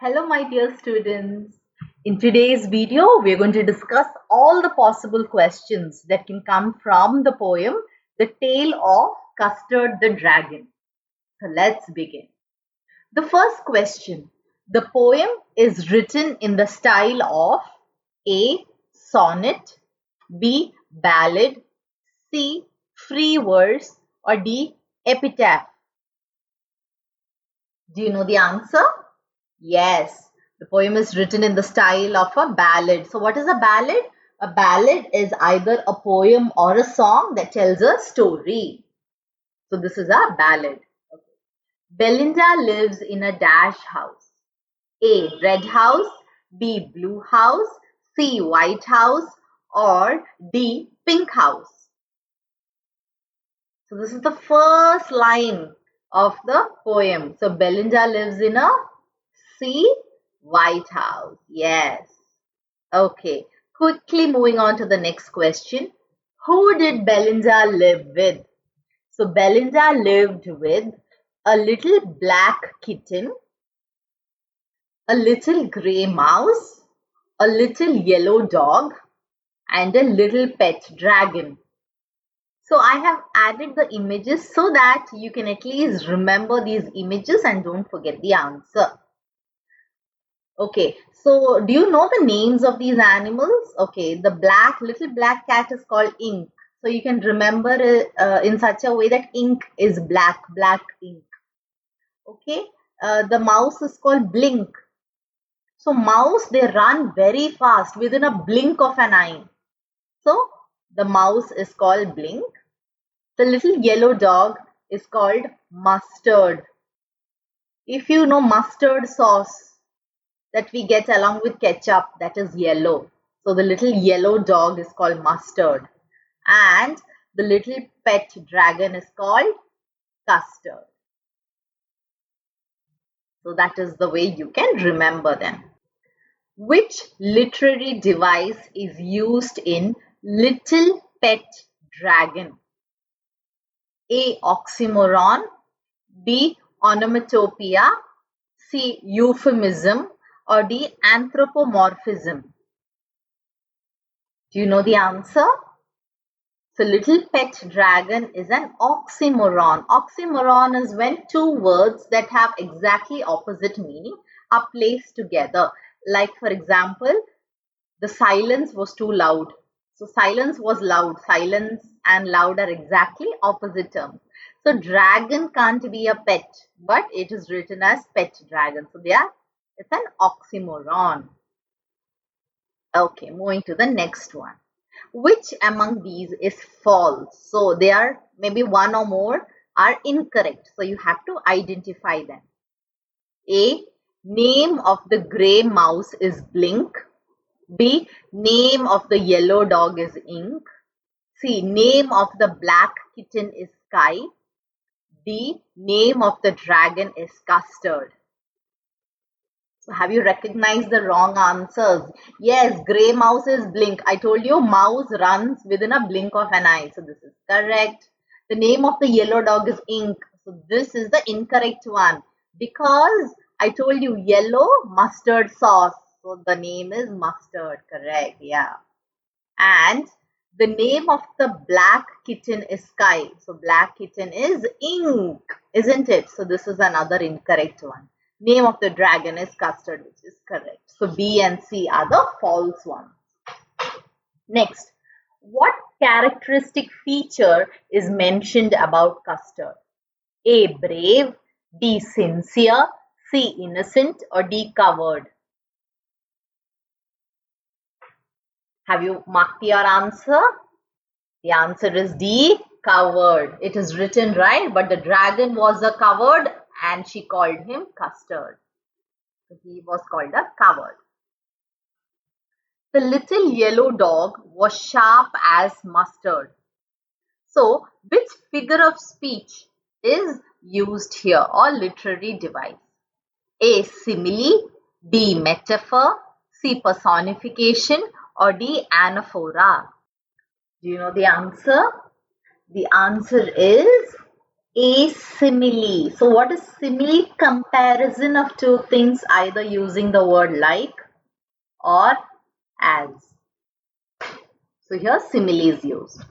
Hello, my dear students. In today's video, we're going to discuss all the possible questions that can come from the poem, The Tale of Custard the Dragon. So let's begin. The first question. The poem is written in the style of A. Sonnet, B. Ballad, C. Free verse, or D. Epitaph. Do you know the answer? Yes, the poem is written in the style of a ballad. So what is a ballad? A ballad is either a poem or a song that tells a story. So this is a ballad. Okay. Belinda lives in a dash house. A. Red house, B. Blue house, C. White house, or D. Pink house. So this is the first line of the poem. So Belinda lives in a C. White House. Yes. Okay. Quickly moving on to the next question. Who did Belinda live with? So Belinda lived with a little black kitten, a little grey mouse, a little yellow dog, and a little pet dragon. So I have added the images so that you can at least remember these images and don't forget the answer. Okay, so do you know the names of these animals? Okay, the little black cat is called Ink. So you can remember it in such a way that ink is black ink. Okay, the mouse is called Blink. So mouse, they run very fast within a blink of an eye. So the mouse is called Blink. The little yellow dog is called Mustard. If you know mustard sauce that we get along with ketchup, that is yellow. So the little yellow dog is called Mustard. And the little pet dragon is called Custard. So that is the way you can remember them. Which literary device is used in Little Pet Dragon? A. Oxymoron, B. Onomatopoeia, C. Euphemism, or D. Anthropomorphism. Do you know the answer? So Little Pet Dragon is an oxymoron. Oxymoron is when two words that have exactly opposite meaning are placed together. Like for example, the silence was too loud. So silence was loud. Silence and loud are exactly opposite terms. So dragon can't be a pet, but it is written as pet dragon. So it's an oxymoron. Okay, moving to the next one. Which among these is false? So they are maybe one or more are incorrect. So you have to identify them. A. Name of the grey mouse is Blink. B. Name of the yellow dog is Ink. C. Name of the black kitten is Sky. D. Name of the dragon is Custard. So have you recognized the wrong answers? Yes, grey mouse is Blink. I told you mouse runs within a blink of an eye. So this is correct. The name of the yellow dog is Ink. So this is the incorrect one because I told you yellow mustard sauce. So the name is Mustard. Correct. Yeah. And the name of the black kitten is Sky. So black kitten is Ink, isn't it? So this is another incorrect one. Name of the dragon is Custard, which is correct. So B and C are the false ones. Next, what characteristic feature is mentioned about Custard? A. Brave, B. Sincere, C. Innocent, or D. Coward? Have you marked your answer? The answer is D. Coward. It is written right, but the dragon was a coward and she called him Custard. So he was called a coward. The little yellow dog was sharp as mustard. So which figure of speech is used here or literary device? A. Simile, B. Metaphor, C. Personification, or D. Anaphora? Do you know the answer? The answer is A simile. So what is simile? Comparison of two things either using the word like or as. So here simile is used.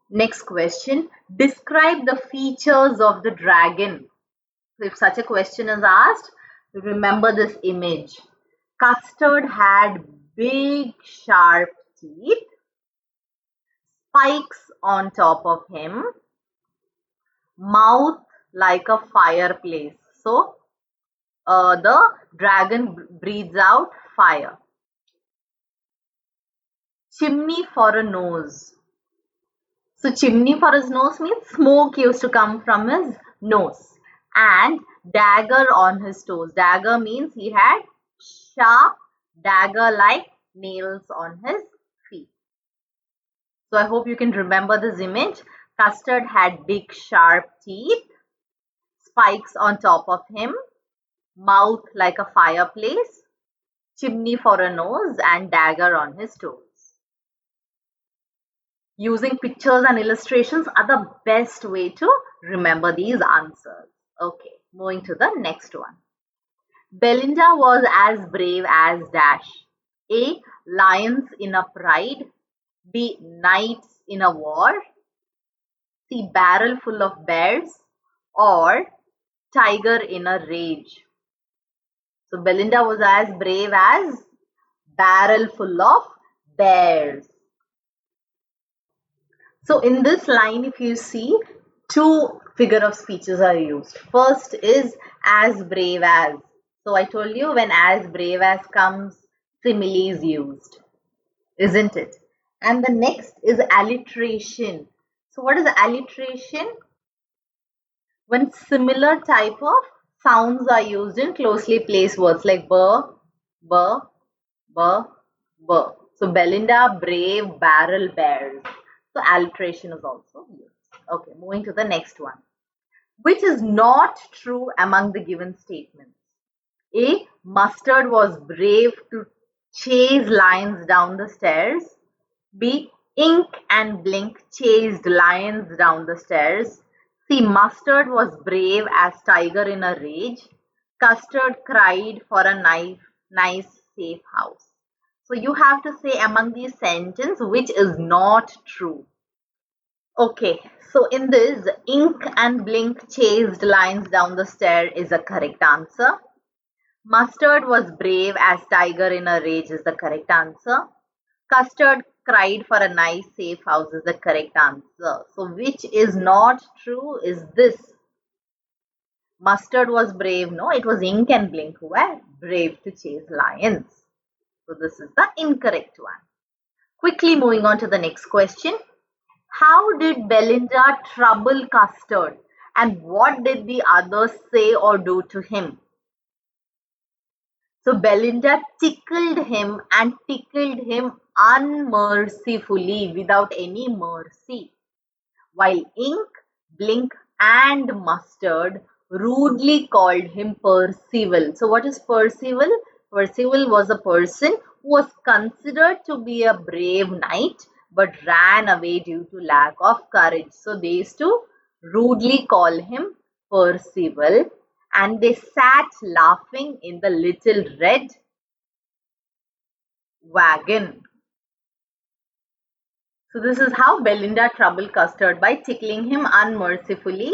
Next question. Describe the features of the dragon. So if such a question is asked, remember this image. Custard had big sharp teeth, spikes on top of him, mouth like a fireplace. So the dragon breathes out fire. Chimney for a nose. So chimney for his nose means smoke used to come from his nose. And dagger on his toes. Dagger means he had sharp dagger-like nails on his feet. So I hope you can remember this image. Custard had big sharp teeth, spikes on top of him, mouth like a fireplace, chimney for a nose, and dagger on his toes. Using pictures and illustrations are the best way to remember these answers. Okay, moving to the next one. Belinda was as brave as dash. A. Lions in a pride. B. Knights in a war. C. Barrel full of bears. Or tiger in a rage. So Belinda was as brave as barrel full of bears. So in this line, if you see, two figure of speeches are used. First is as brave as. So I told you when as brave as comes, simile is used, isn't it? And the next is alliteration. So what is alliteration? When similar type of sounds are used in closely placed words like burr, burr, burr, burr. So Belinda, brave, barrel, bears. So alliteration is also used. Okay, moving to the next one. Which is not true among the given statements? A. Mustard was brave to chase lions down the stairs. B. Ink and Blink chased lions down the stairs. C. Mustard was brave as tiger in a rage. Custard cried for a nice safe house. So you have to say among these sentences which is not true. Okay, so in this, Ink and Blink chased lions down the stair is a correct answer. Mustard was brave as tiger in a rage is the correct answer. Custard cried for a nice safe house is the correct answer. So which is not true is this. Mustard was brave. No, it was Ink and Blink who were brave to chase lions. So this is the incorrect one. Quickly moving on to the next question. How did Belinda trouble Custard and what did the others say or do to him? So Belinda tickled him and tickled him unmercifully without any mercy, while Ink, Blink and Mustard rudely called him Percival. So what is Percival? Percival was a person who was considered to be a brave knight but ran away due to lack of courage. So they used to rudely call him Percival, and they sat laughing in the little red wagon. So this is how Belinda troubled Custard, by tickling him unmercifully,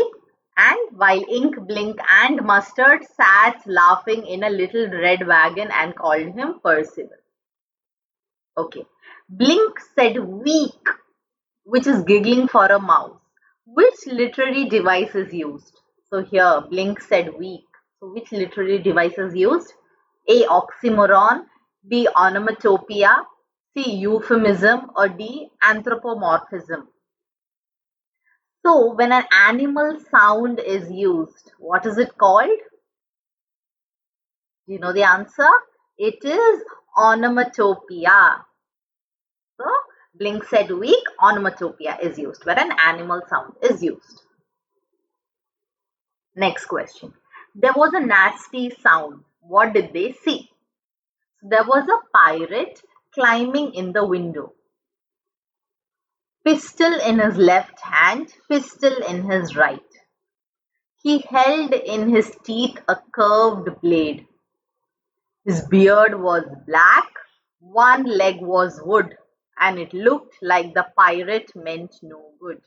and while Ink, Blink and Mustard sat laughing in a little red wagon and called him Percival. Okay. Blink said weak, which is giggling for a mouse. Which literary device is used? So here Blink said weak. So which literary device is used? A. Oxymoron. B. Onomatopoeia. C. Euphemism. Or D. Anthropomorphism. So when an animal sound is used, what is it called? Do you know the answer? It is onomatopoeia. So Blink said weak, onomatopoeia is used where an animal sound is used. Next question. There was a nasty sound. What did they see? There was a pirate climbing in the window. Pistol in his left hand, pistol in his right. He held in his teeth a curved blade. His beard was black, one leg was wood, and it looked like the pirate meant no good.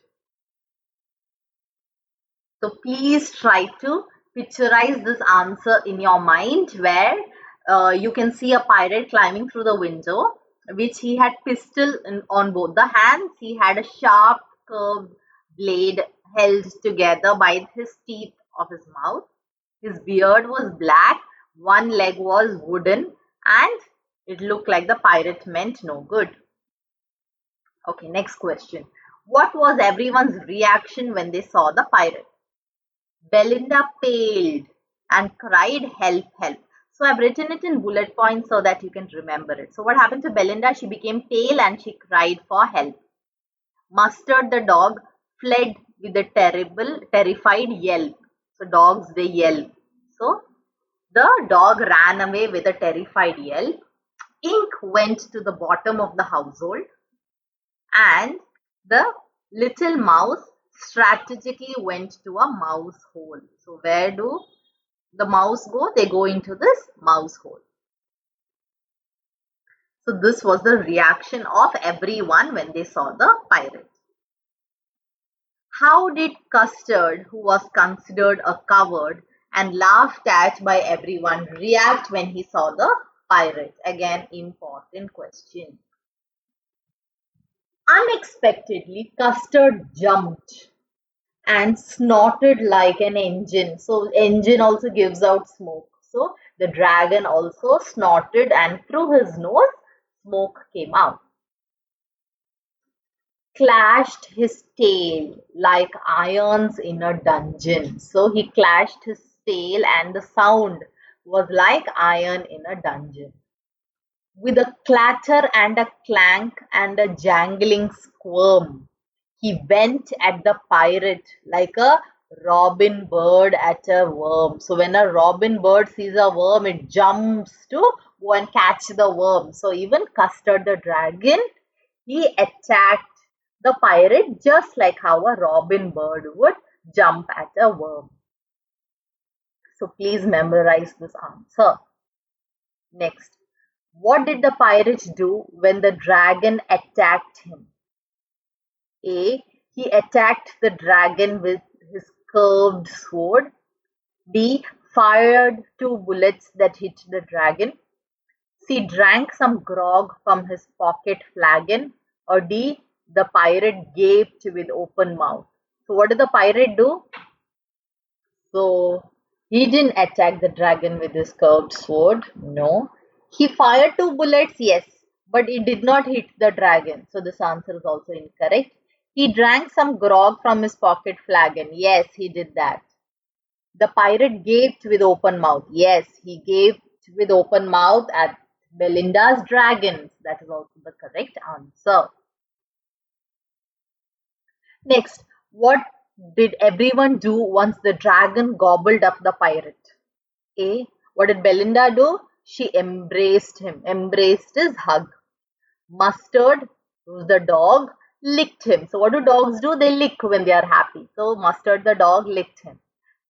So please try to picturize this answer in your mind where you can see a pirate climbing through the window, which he had pistol on both the hands. He had a sharp curved blade held together by his teeth of his mouth. His beard was black, one leg was wooden, and it looked like the pirate meant no good. Okay, next question. What was everyone's reaction when they saw the pirate? Belinda paled and cried, "Help, help." So I've written it in bullet points so that you can remember it. So what happened to Belinda? She became pale and she cried for help. Mustard the dog fled with a terrified yelp. So dogs, they yelp. So the dog ran away with a terrified yelp. Ink went to the bottom of the household, and the little mouse strategically went to a mouse hole. So where do the mouse go? They go into this mouse hole. So this was the reaction of everyone when they saw the pirate. How did Custard, who was considered a coward and laughed at by everyone, react when he saw the pirate? Again, important question. Unexpectedly, Custard jumped and snorted like an engine. So engine also gives out smoke. So the dragon also snorted, and through his nose smoke came out. Clashed his tail like irons in a dungeon. So he clashed his tail and the sound was like iron in a dungeon. With a clatter and a clank and a jangling squirm, he went at the pirate like a robin bird at a worm. So when a robin bird sees a worm, it jumps to go and catch the worm. So even Custard the dragon, he attacked the pirate just like how a robin bird would jump at a worm. So please memorize this answer. Next, what did the pirate do when the dragon attacked him? A. He attacked the dragon with his curved sword. B. Fired two bullets that hit the dragon. C. Drank some grog from his pocket flagon. Or D. The pirate gaped with open mouth. So what did the pirate do? So he didn't attack the dragon with his curved sword. No. He fired two bullets, yes, but it did not hit the dragon. So this answer is also incorrect. He drank some grog from his pocket flagon. Yes, he did that. The pirate gaped with open mouth. Yes, he gaped with open mouth at Belinda's dragons. That is also the correct answer. Next, what did everyone do once the dragon gobbled up the pirate? A. What did Belinda do? She embraced him, embraced his hug. Mustard, who's the dog, licked him. So what do dogs do? They lick when they are happy. So Mustard the dog licked him.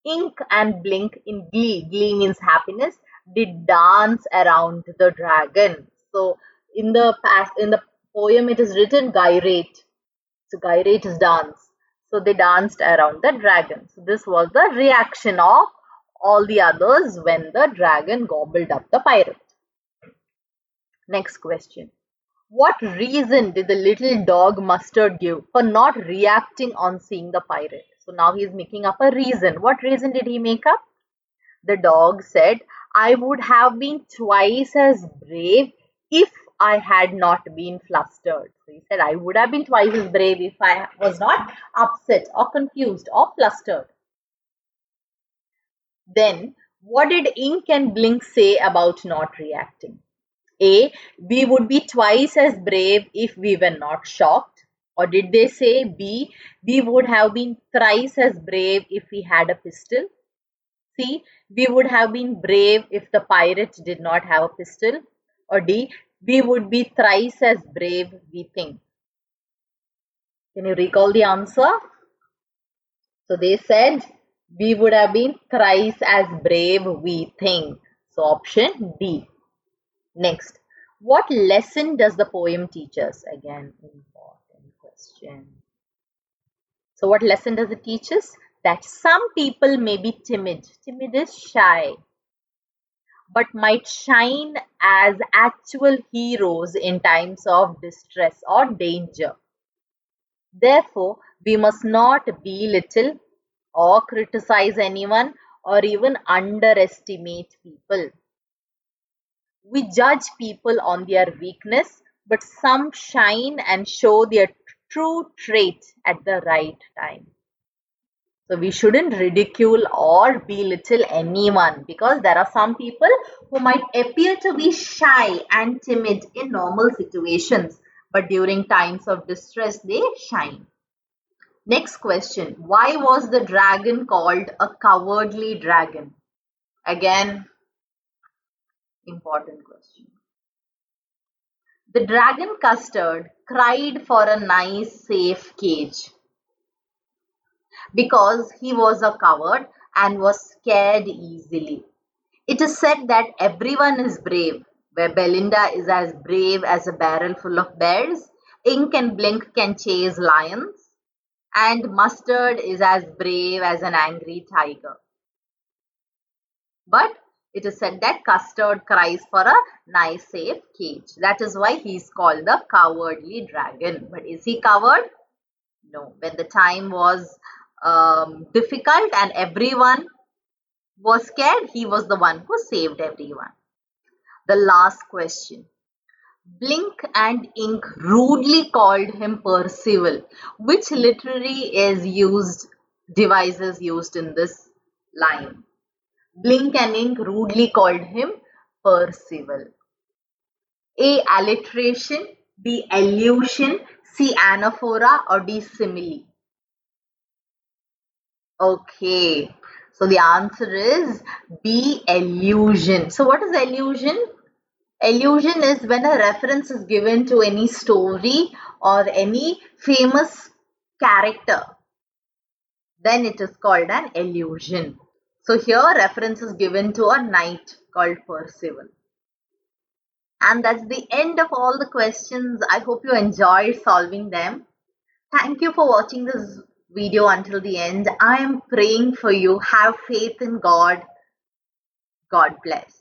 Ink and Blink in glee, glee means happiness, did dance around the dragon. So in the poem it is written gyrate. So gyrate is dance. So they danced around the dragon. So this was the reaction of all the others when the dragon gobbled up the pirate. Next question. What reason did the little dog Mustard give for not reacting on seeing the pirate? So now he is making up a reason. What reason did he make up? The dog said, I would have been twice as brave if I had not been flustered. So he said, I would have been twice as brave if I was not upset or confused or flustered. Then, what did Ink and Blink say about not reacting? A. We would be twice as brave if we were not shocked. Or did they say B. We would have been thrice as brave if we had a pistol? C. We would have been brave if the pirate did not have a pistol? Or D. We would be thrice as brave, we think. Can you recall the answer? So they said, we would have been thrice as brave we think. So option D. Next, what lesson does the poem teach us? Again, important question. So what lesson does it teach us? That some people may be timid. Timid is shy, but might shine as actual heroes in times of distress or danger. Therefore, we must not belittle or criticize anyone or even underestimate people. We judge people on their weakness, but some shine and show their true trait at the right time. So we shouldn't ridicule or belittle anyone, because there are some people who might appear to be shy and timid in normal situations, but during times of distress they shine. Next question. Why was the dragon called a cowardly dragon? Again, important question. The dragon Custard cried for a nice safe cage because he was a coward and was scared easily. It is said that everyone is brave, where Belinda is as brave as a barrel full of bears, Ink and Blink can chase lions, and Mustard is as brave as an angry tiger. But it is said that Custard cries for a nice safe cage. That is why he is called the cowardly dragon. But is he coward? No. When the time was difficult and everyone was scared, he was the one who saved everyone. The last question. Blink and Ink rudely called him Percival. Which literary device is used in this line? Blink and Ink rudely called him Percival. A. Alliteration, B. Allusion, C. Anaphora, or D. Simile? Okay, so the answer is B. Allusion. So what is allusion? Allusion is when a reference is given to any story or any famous character. Then it is called an allusion. So here reference is given to a knight called Percival. And that's the end of all the questions. I hope you enjoyed solving them. Thank you for watching this video until the end. I am praying for you. Have faith in God. God bless.